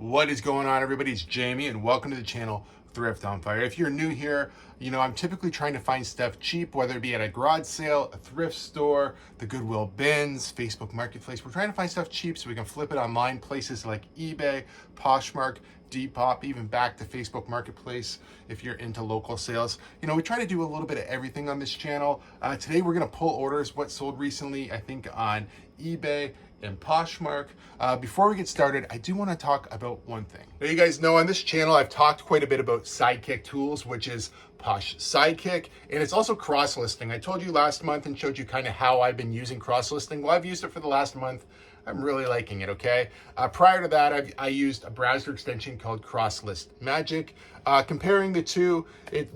What is going on, everybody? It's Jamie and welcome to the channel Thrift-Onfire. If you're new here, you know, I'm typically trying to find stuff cheap, whether it be at a garage sale, a thrift store, the Goodwill bins, Facebook Marketplace. We're trying to find stuff cheap so we can flip it online, places like eBay, Poshmark, Depop, even back to Facebook Marketplace if you're into local sales. You know, we try to do a little bit of everything on this channel. Today we're going to pull orders, what sold recently, I think on eBay and Poshmark. Before we get started, I do want to talk about one thing. Now, you guys know on this channel, I've talked quite a bit about Sidekick tools, which is Posh Sidekick, and it's also cross-listing. I told you last month and showed you kind of how I've been using cross-listing. Well, I've used it for the last month. I'm really liking it, okay? Prior to that, I used a browser extension called Crosslist Magic. Comparing the two,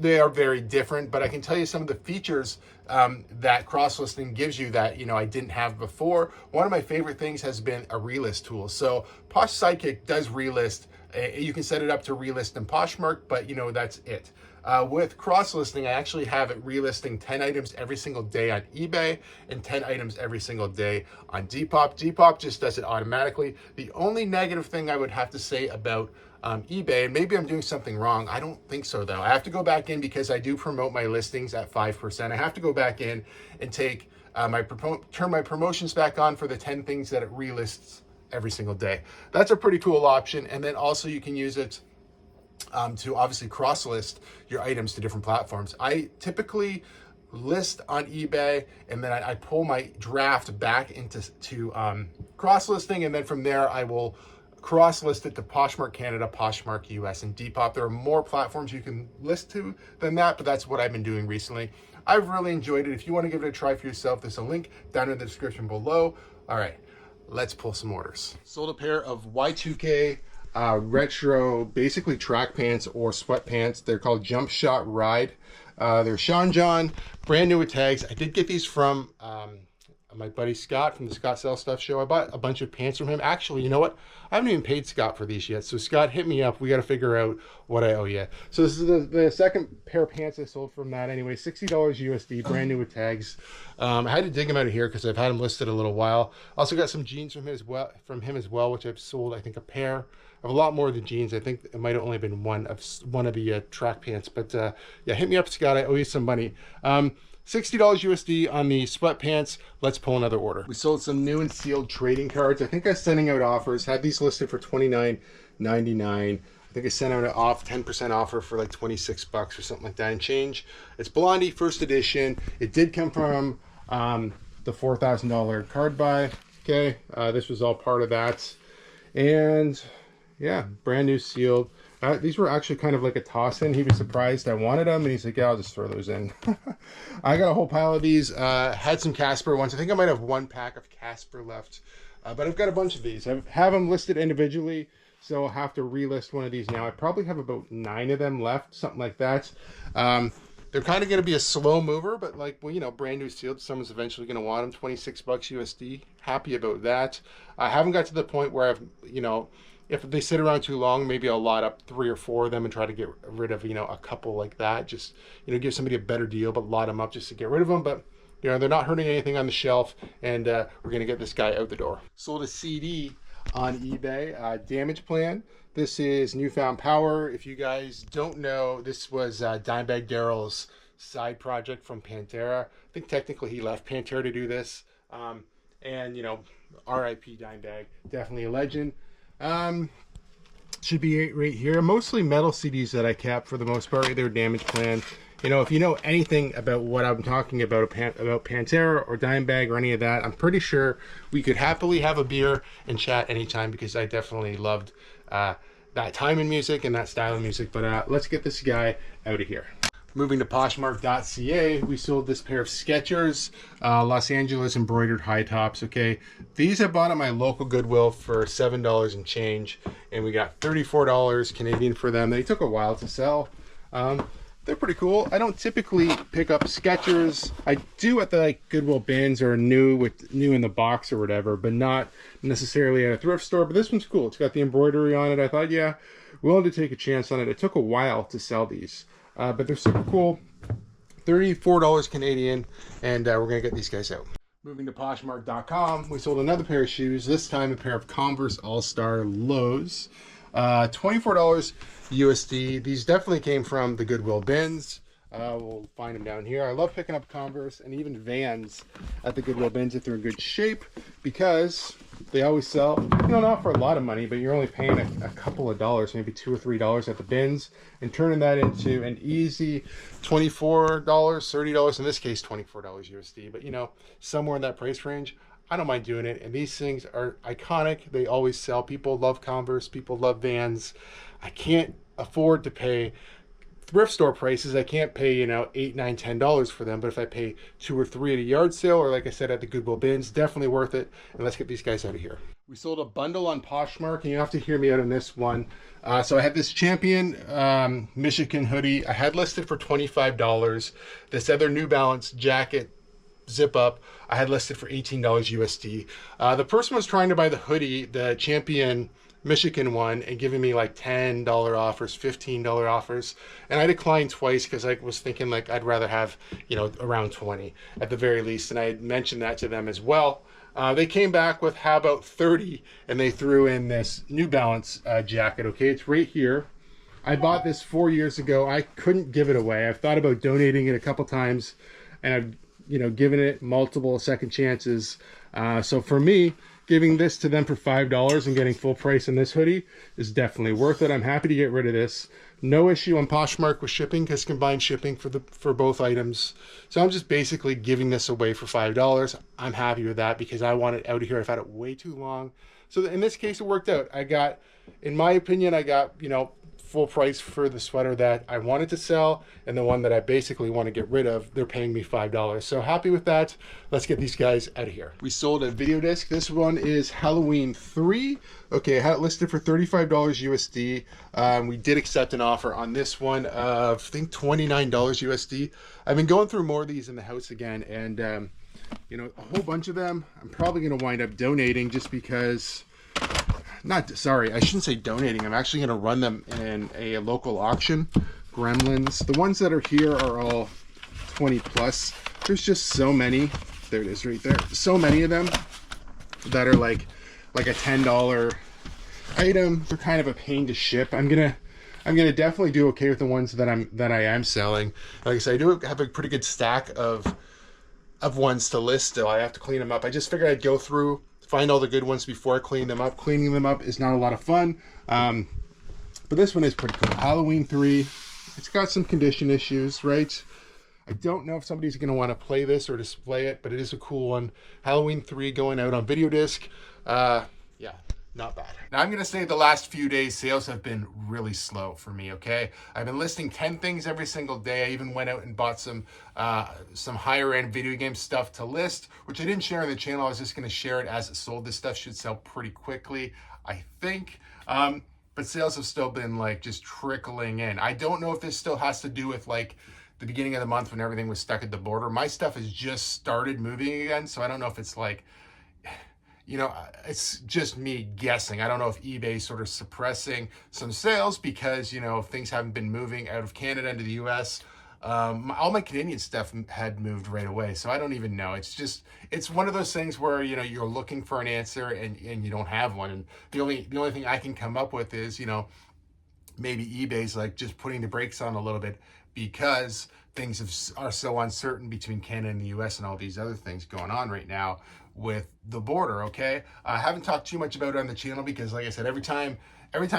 they are very different, but I can tell you some of the features that cross-listing gives you that, you know, I didn't have before. One of my favorite things has been a relist tool. So Posh Sidekick does relist. You can set it up to relist in Poshmark, but you know, that's it. With cross-listing, I actually have it relisting 10 items every single day on eBay and 10 items every single day on Depop. Depop just does it automatically. The only negative thing I would have to say about eBay, and maybe I'm doing something wrong, I don't think so though. I have to go back in because I do promote my listings at 5%. I have to go back in and take turn my promotions back on for the 10 things that it relists every single day. That's a pretty cool option. And then also you can use it to obviously cross-list your items to different platforms. I typically list on eBay and then I pull my draft back into cross-listing, and then from there I will cross-list it to Poshmark Canada, Poshmark US, and Depop. There are more platforms you can list to than that, but that's what I've been doing recently. I've really enjoyed it. If you want to give it a try for yourself, there's a link down in the description below. All right, let's pull some orders. Sold a pair of Y2K retro, basically track pants or sweatpants. They're called Jump Shot Ride. They're Sean John, brand new with tags. I did get these from my buddy Scott from the Scott Sell Stuff show. I bought a bunch of pants from him. Actually, you know what? I haven't even paid Scott for these yet. So Scott, hit me up. We got to figure out what I owe you. So this is the second pair of pants I sold from that. Anyway, $60 USD, brand new with tags. I had to dig them out of here because I've had them listed a little while. Also got some jeans from him as well, which I've sold, I think, a pair. I have a lot more of the jeans. I think it might have only been one of the track pants. But yeah, hit me up, Scott. I owe you some money. $60 USD on the sweatpants. Let's pull another order. We sold some new and sealed trading cards. I think I was sending out offers. Had these listed for $29.99. I think I sent out an 10% offer for like 26 bucks or something like that and change. It's Blondie first edition. It did come from the $4,000 card buy. Okay, this was all part of that. And yeah, brand new sealed. These were actually kind of like a toss-in. He was surprised I wanted them, and he's like, yeah, I'll just throw those in. I got a whole pile of these. Had some Casper ones. I think I might have one pack of Casper left, but I've got a bunch of these. I have them listed individually, so I'll have to relist one of these now. I probably have about 9 of them left, something like that. They're kind of going to be a slow mover, but like, well, you know, brand new sealed. Someone's eventually going to want them. 26 bucks USD. Happy about that. I haven't got to the point where I've, you know, if they sit around too long, maybe I'll lot up 3 or 4 of them and try to get rid of, you know, a couple like that. Just, you know, give somebody a better deal, but lot them up just to get rid of them. But, you know, they're not hurting anything on the shelf, and we're going to get this guy out the door. Sold a CD on eBay, Damage Plan. This is Newfound Power. If you guys don't know, this was Dimebag Darrell's side project from Pantera. I think technically he left Pantera to do this. And, you know, RIP Dimebag, definitely a legend. Should be right here. Mostly metal CDs that I kept for the most part. They're Damage Plan. You know, if you know anything about what I'm talking about Pantera or Dimebag or any of that, I'm pretty sure we could happily have a beer and chat anytime, because I definitely loved that time in music and that style of music. But let's get this guy out of here. Moving to Poshmark.ca, we sold this pair of Skechers, Los Angeles embroidered high tops. Okay, these I bought at my local Goodwill for $7 and change, and we got $34 Canadian for them. They took a while to sell. They're pretty cool. I don't typically pick up Skechers. I do at the like Goodwill bins or new in the box or whatever, but not necessarily at a thrift store. But this one's cool. It's got the embroidery on it. I thought, yeah, willing to take a chance on it. It took a while to sell these. But they're super cool. $34 Canadian, and we're gonna get these guys out. Moving to Poshmark.com, we sold another pair of shoes. This time a pair of Converse All-Star Lows. $24 USD. These definitely came from the Goodwill bins. We'll find them down here. I love picking up Converse and even Vans at the Goodwill bins if they're in good shape, because they always sell, you know, not for a lot of money, but you're only paying a couple of dollars, maybe $2 or $3 at the bins, and turning that into an easy $24, $30, in this case $24 USD, but you know, somewhere in that price range, I don't mind doing it. And these things are iconic. They always sell. People love Converse, people love Vans. I can't afford to pay thrift store prices. I can't pay, you know, $8, $9, $10 for them, but if I pay $2 or $3 at a yard sale, or like I said at the Goodwill bins, definitely worth it. And let's get these guys out of here. We sold a bundle on Poshmark, and you have to hear me out on this one. So I had this Champion Michigan hoodie. I had listed for $25. This other New Balance jacket zip up I had listed for $18 USD. The person was trying to buy the hoodie, the Champion Michigan one, and giving me like $10 offers, $15 offers, and I declined twice because I was thinking like I'd rather have, you know, around 20 at the very least, and I had mentioned that to them as well. They came back with how about 30, and they threw in this New Balance jacket. Okay, it's right here. I bought this 4 years ago. I couldn't give it away. I've thought about donating it a couple times, and I've, you know, given it multiple second chances. So for me, giving this to them for $5 and getting full price in this hoodie is definitely worth it. I'm happy to get rid of this. No issue on Poshmark with shipping, because combined shipping for both items. So I'm just basically giving this away for $5. I'm happy with that because I want it out of here. I've had it way too long. So in this case, it worked out. I got, in my opinion, I got, you know, full price for the sweater that I wanted to sell, and the one that I basically want to get rid of, they're paying me $5. So happy with that. Let's get these guys out of here. We sold a video disc. This one is Halloween 3. Okay, I had it listed for $35 USD. We did accept an offer on this one of, I think, $29 USD. I've been going through more of these in the house again, and you know, a whole bunch of them I'm probably going to wind up donating, just because, sorry, I shouldn't say donating. I'm actually going to run them in a local auction. Gremlins. The ones that are here are all 20 plus. There's just so many. There it is right there. So many of them that are like a $10 item. They're kind of a pain to ship. I'm gonna definitely do okay with the ones that I am selling. Like I said, I do have a pretty good stack of ones to list still. I have to clean them up. I just figured I'd go through, find all the good ones before I clean them up. Cleaning them up is not a lot of fun, but this one is pretty cool. Halloween 3. It's got some condition issues, right? I don't know if somebody's going to want to play this or display it, but it is a cool one. Halloween 3 going out on video disc. Yeah, not bad. Now I'm going to say the last few days sales have been really slow for me, okay? I've been listing 10 things every single day. I even went out and bought some higher end video game stuff to list, which I didn't share on the channel. I was just going to share it as it sold. This stuff should sell pretty quickly, I think. But sales have still been like just trickling in. I don't know if this still has to do with like the beginning of the month when everything was stuck at the border. My stuff has just started moving again, so I don't know if it's like, you know, it's just me guessing. I don't know if eBay sort of suppressing some sales because, you know, things haven't been moving out of Canada into the US. All my Canadian stuff had moved right away, so I don't even know. It's one of those things where, you know, you're looking for an answer and you don't have one. And the only thing I can come up with is, you know, maybe eBay's like just putting the brakes on a little bit because things are so uncertain between Canada and the US and all these other things going on right now with the border. Okay, I haven't talked too much about it on the channel because, like I said, every time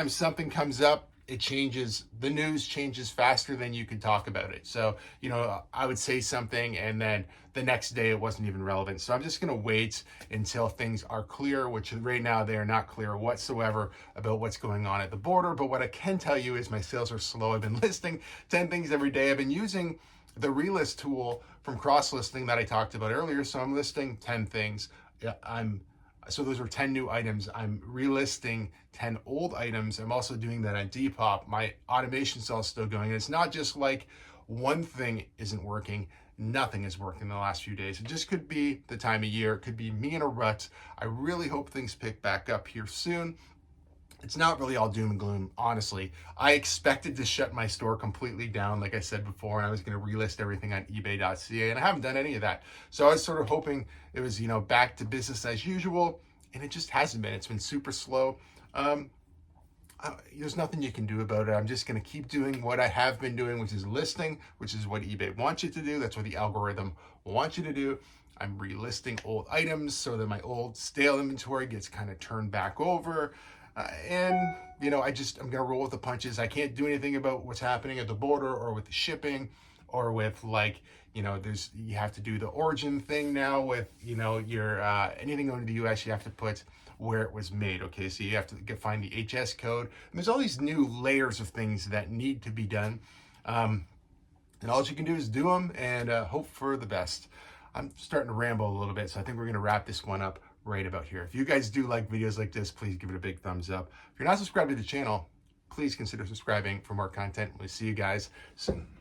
something comes up, it changes. The news changes faster than you can talk about it. So, you know, I would say something and then the next day it wasn't even relevant. So I'm just going to wait until things are clear, which right now they are not clear whatsoever about what's going on at the border. But what I can tell you is my sales are slow. I've been listing 10 things every day. I've been using the relist tool from Crosslisting that I talked about earlier. So I'm listing 10 things. So those were 10 new items. I'm relisting 10 old items. I'm also doing that on Depop. My automation cell is still going. And it's not just like one thing isn't working. Nothing is working in the last few days. It just could be the time of year. It could be me in a rut. I really hope things pick back up here soon. It's not really all doom and gloom, honestly. I expected to shut my store completely down, like I said before, and I was going to relist everything on ebay.ca, and I haven't done any of that. So I was sort of hoping it was, you know, back to business as usual, and it just hasn't been. It's been super slow. there's nothing you can do about it. I'm just going to keep doing what I have been doing, which is listing, which is what eBay wants you to do. That's what the algorithm wants you to do. I'm relisting old items so that my old stale inventory gets kind of turned back over. And, you know, I'm going to roll with the punches. I can't do anything about what's happening at the border or with the shipping or with, like, you know, you have to do the origin thing now with, you know, your anything going to the US, you have to put where it was made. Okay, so you have to find the HS code. And there's all these new layers of things that need to be done. And all you can do is do them and hope for the best. I'm starting to ramble a little bit, so I think we're going to wrap this one up right about here. If you guys do like videos like this, please give it a big thumbs up. If you're not subscribed to the channel, please consider subscribing for more content. We'll see you guys soon.